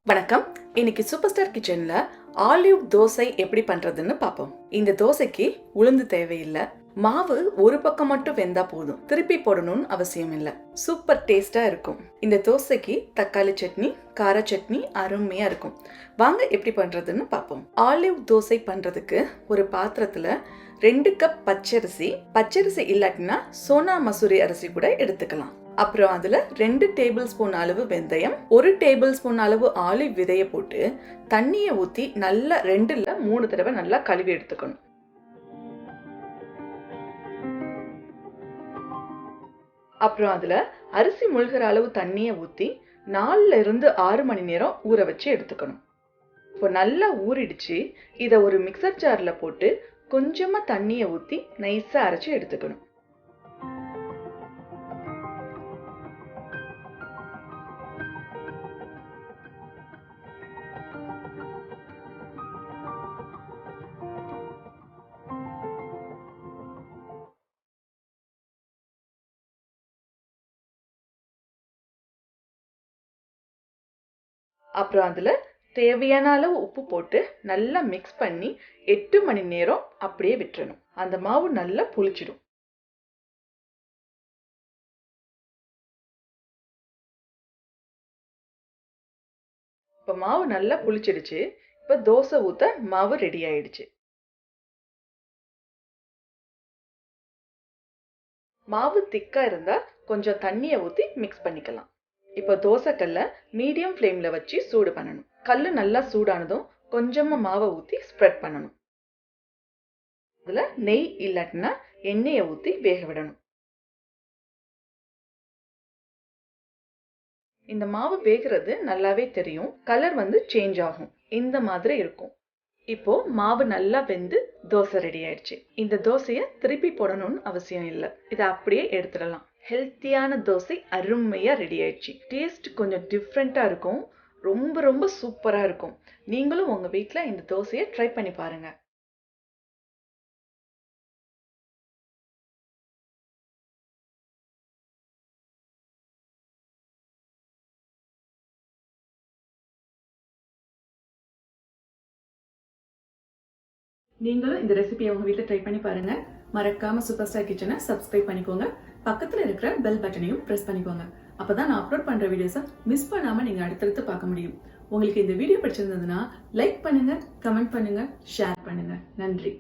வணக்கம். இன்னைக்கு super star கிச்சன்ல ஆலிவ் தோசை எப்படி பண்றதுன்னு பார்ப்போம். இந்த தோசைக்கு உளுந்து தேவையில்லை, மாவு ஒரு பக்கம் மட்டும் வெந்தா போதும், திருப்பி போடணும்னு அவசியம் இல்லை. சூப்பர் டேஸ்டா இருக்கும். இந்த தோசைக்கு தக்காளி சட்னி, கார சட்னி அருமையா இருக்கும். வாங்க எப்படி பண்றதுன்னு பார்ப்போம். ஆலிவ் தோசை பண்றதுக்கு ஒரு பாத்திரத்துல 2 கப் பச்சரிசி இல்லாட்டினா sonamasoori அரிசி கூட எடுத்துக்கலாம். அப்புறம் அதுல 2 டேபிள் ஸ்பூன் அளவு வெந்தயம், 1 டேபிள் ஸ்பூன் அளவு ஆலிவ் விதைய போட்டு தண்ணியை ஊத்தி நல்லா 2-3 தடவை நல்லா கழுவி எடுத்துக்கணும். அப்புறம் அதுல அரிசி முழுகிற அளவு தண்ணியை ஊத்தி 4-6 மணி நேரம் ஊற வச்சு எடுத்துக்கணும். இப்போ நல்லா ஊறிடுச்சு. இதை ஒரு மிக்சர் ஜார்ல போட்டு கொஞ்சமா தண்ணியை ஊத்தி நைஸா அரைச்சு எடுத்துக்கணும். அப்புறம் அதுல தேவையான அளவு உப்பு போட்டு நல்லா மிக்ஸ் பண்ணி 8 மணி நேரம் அப்படியே விட்டுறணும். அந்த மாவு நல்லா புளிச்சிடும். இப்ப மாவு நல்லா புளிச்சிடுச்சு. இப்ப தோசை ஊத்த மாவு ரெடி ஆயிடுச்சு. மாவு திக்கா இருந்தா கொஞ்சம் தண்ணியை ஊத்தி மிக்ஸ் பண்ணிக்கலாம். இப்போ தோசைக்கல்ல மீடியம் ஃப்ளேம்ல வச்சு சூடு பண்ணணும். கல்லு நல்லா சூடானதும் கொஞ்சமா மாவை ஊத்தி ஸ்ப்ரெட் பண்ணணும். இதுல நெய் இல்லாட்டினா எண்ணெயை ஊத்தி வேக விடணும். இந்த மாவு வேகிறது நல்லாவே தெரியும். கலர் சேஞ்ச் ஆகும். இந்த மாதிரி இருக்கும். இப்போ மாவு நல்லா வெந்து தோசை ரெடி ஆயிடுச்சு. இந்த தோசைய திருப்பி போடணும்னு அவசியம் இல்லை. இதை அப்படியே எடுத்துடலாம். ஹெல்த்தியான தோசை அருமையா ரெடி ஆயிடுச்சு. டேஸ்ட் கொஞ்சம் டிஃப்ரெண்டா இருக்கும். ரொம்ப ரொம்ப சூப்பரா இருக்கும். நீங்களும் உங்க வீட்ல இந்த தோசையை ட்ரை பண்ணி பாருங்க. நீங்களும் இந்த ரெசிபியை உங்க வீட்டில் ட்ரை பண்ணி பாருங்க. மறக்காம சூப்பர் ஸ்டார் கிச்சனை சப்ஸ்கிரைப் பண்ணிக்கோங்க. பக்கத்துல இருக்கிற பெல் பட்டனையும் பிரஸ் பண்ணிக்கோங்க. அப்பதான் நான் அப்லோட் பண்ற வீடியோஸை மிஸ் பண்ணாம நீங்க அடுத்தடுத்து பார்க்க முடியும். உங்களுக்கு இந்த வீடியோ பிடிச்சிருந்ததுன்னா லைக் பண்ணுங்க, கமெண்ட் பண்ணுங்க, ஷேர் பண்ணுங்க. நன்றி.